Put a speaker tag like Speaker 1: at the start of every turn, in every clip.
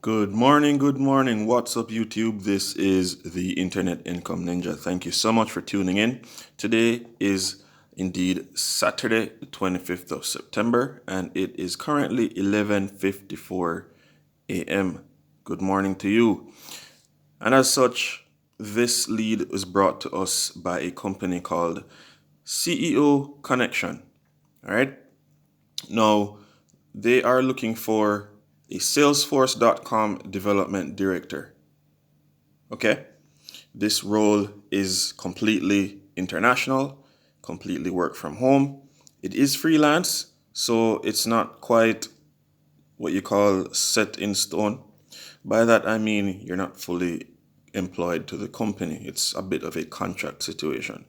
Speaker 1: Good morning, good morning. What's up, YouTube? This is the Internet Income Ninja. Thank you so much for tuning in. Today is indeed Saturday, the 25th of September, and it is currently 11:54 a.m. Good morning to you. And as such, this lead was brought to us by a company called CEO Connection. All right. Now, they are looking for a Salesforce.com development director. Okay? This role is completely international, completely work from home. It is freelance, so it's not quite what you call set in stone. By that, I mean you're not fully employed to the company. It's a bit of a contract situation.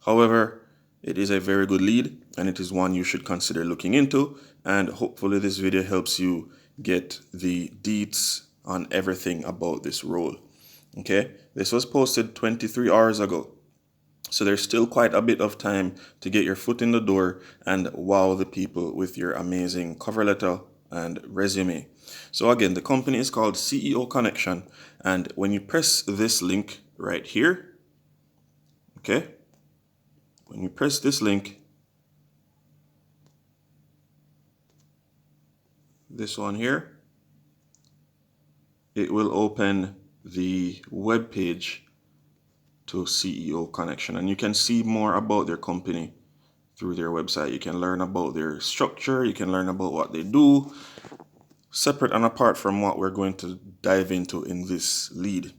Speaker 1: However, it is a very good lead and it is one you should consider looking into. And hopefully this video helps you get the deets on everything about this role. Okay, this was posted 23 hours ago. So there's still quite a bit of time to get your foot in the door and wow the people with your amazing cover letter and resume. So again, the company is called CEO Connection. And when you press this link right here, okay, when you press this link, this one here, it will open the web page to CEO Connection, and you can see more about their company through their website. You can learn about their structure, you can learn about what they do, separate and apart from what we're going to dive into in this lead.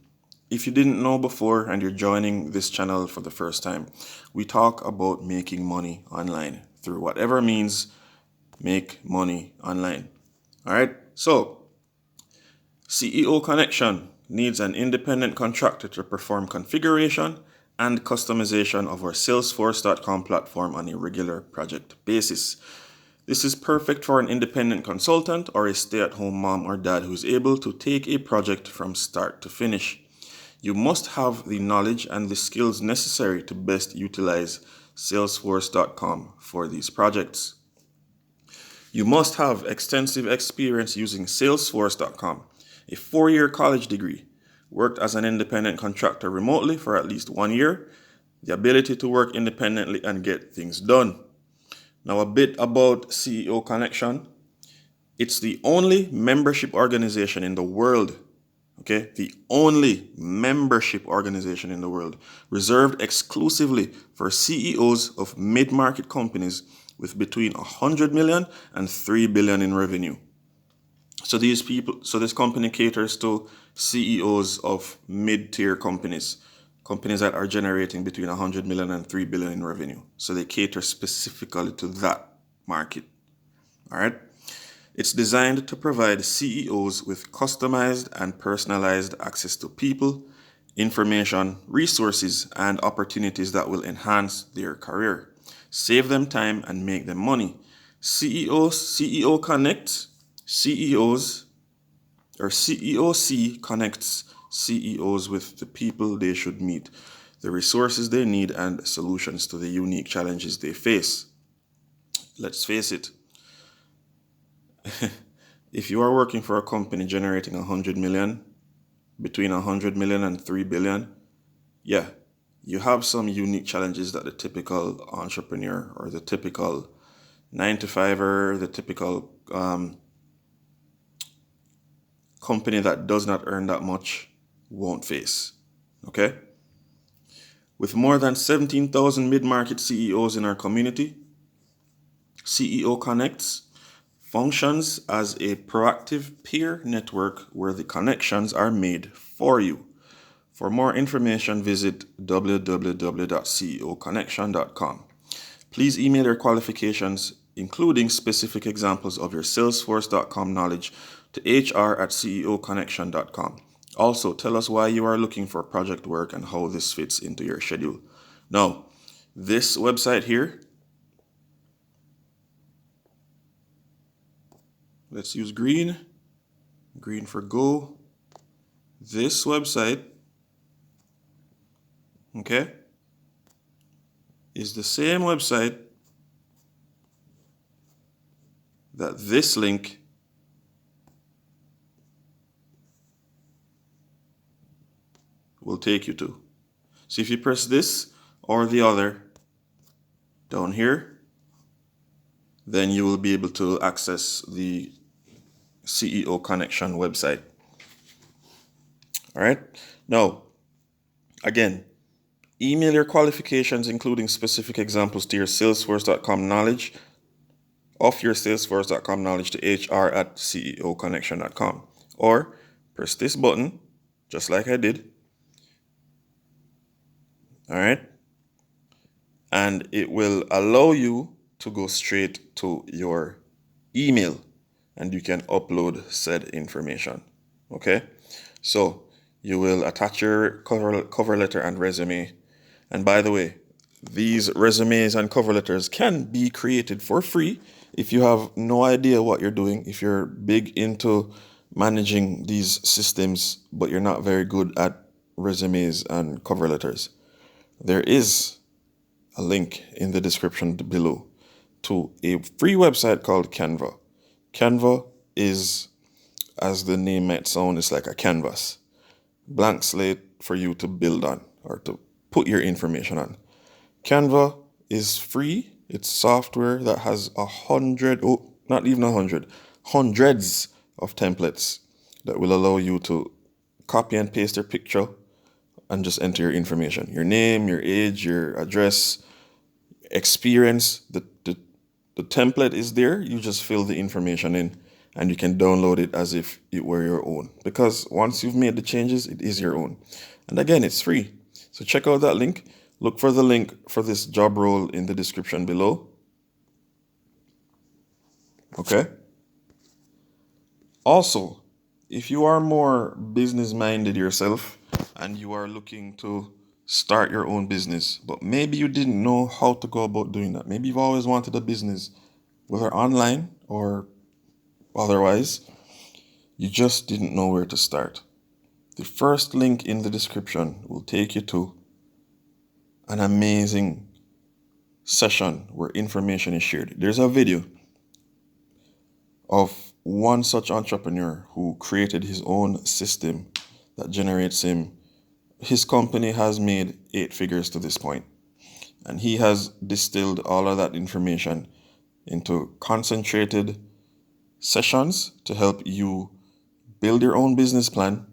Speaker 1: If you didn't know before and you're joining this channel for the first time, we talk about making money online through whatever means. Make money online. All right, so CEO Connection needs an independent contractor to perform configuration and customization of our Salesforce.com platform on a regular project basis. This is perfect for an independent consultant or a stay-at-home mom or dad who's able to take a project from start to finish. You must have the knowledge and the skills necessary to best utilize Salesforce.com for these projects. You must have extensive experience using Salesforce.com, a 4-year college degree, worked as an independent contractor remotely for at least 1 year, the ability to work independently and get things done. Now, a bit about CEO Connection. It's the only membership organization in the world, okay? The only membership organization in the world reserved exclusively for CEOs of mid-market companies with between 100 million and 3 billion in revenue. So this company caters to CEOs of mid-tier companies that are generating between 100 million and 3 billion in revenue. So they cater specifically to that market. All right. It's designed to provide CEOs with customized and personalized access to people, information, resources, and opportunities that will enhance their career, save them time, and make them money. CEO Connect, CEOs, or CEOC connects CEOs with the people they should meet, the resources they need, and solutions to the unique challenges they face. Let's face it. If you are working for a company generating 100 million, between 100 million and 3 billion, yeah, you have some unique challenges that the typical entrepreneur or the typical 9-to-5er, the typical company that does not earn that much won't face. Okay? With more than 17,000 mid-market CEOs in our community, CEO Connects functions as a proactive peer network where the connections are made for you. For more information, visit www.ceoconnection.com. Please email your qualifications, including specific examples of your Salesforce.com knowledge, to hr@ceoconnection.com. Also, tell us why you are looking for project work and how this fits into your schedule. Now, this website here, let's use green for go. This website, okay, is the same website that this link will take you to. So if you press this or the other down here, then you will be able to access the CEO Connection website. All right. Now, again, email your qualifications, including specific examples, to your Salesforce.com knowledge, of your Salesforce.com knowledge, to hr@ceoconnection.com. Or press this button, just like I did. All right. And it will allow you to go straight to your email and you can upload said information. Okay. So you will attach your cover letter and resume. And by the way, these resumes and cover letters can be created for free if you have no idea what you're doing, if you're big into managing these systems, but you're not very good at resumes and cover letters. There is a link in the description below to a free website called Canva. Canva is, as the name might sound, it's like a canvas, blank slate for you to build on or to put your information on. Canva is free. It's software that has hundreds of templates that will allow you to copy and paste your picture and just enter your information, your name, your age, your address, experience. The template is there. You just fill the information in and you can download it as if it were your own. Because once you've made the changes, it is your own. And again, it's free. So check out that link. Look for the link for this job role in the description below. Okay. Also, if you are more business minded yourself and you are looking to start your own business, but maybe you didn't know how to go about doing that. Maybe you've always wanted a business, whether online or otherwise, you just didn't know where to start. The first link in the description will take you to an amazing session where information is shared. There's a video of one such entrepreneur who created his own system that generates him. His company has made 8 figures to this point, and he has distilled all of that information into concentrated sessions to help you build your own business plan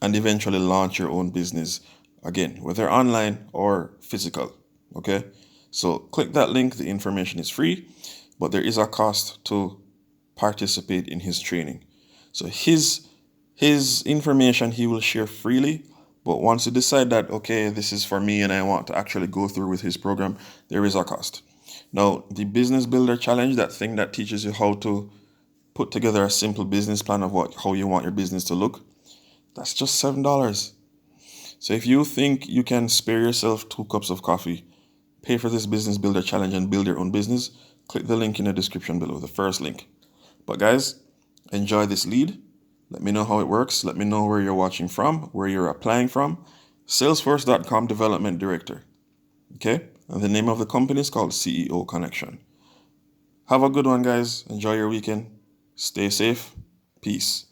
Speaker 1: and eventually launch your own business, again, whether online or physical. Okay, so click that link. The information is free, but there is a cost to participate in his training. So his information he will share freely, but once you decide that, okay, this is for me and I want to actually go through with his program, there is a cost. Now, the Business Builder Challenge, that thing that teaches you how to put together a simple business plan of how you want your business to look, that's just $7. So if you think you can spare yourself 2 cups of coffee, pay for this Business Builder Challenge and build your own business, click the link in the description below, the first link. But guys, enjoy this lead. Let me know how it works. Let me know where you're watching from, where you're applying from. Salesforce.com Development Director. Okay? And the name of the company is called CEO Connection. Have a good one, guys. Enjoy your weekend. Stay safe. Peace.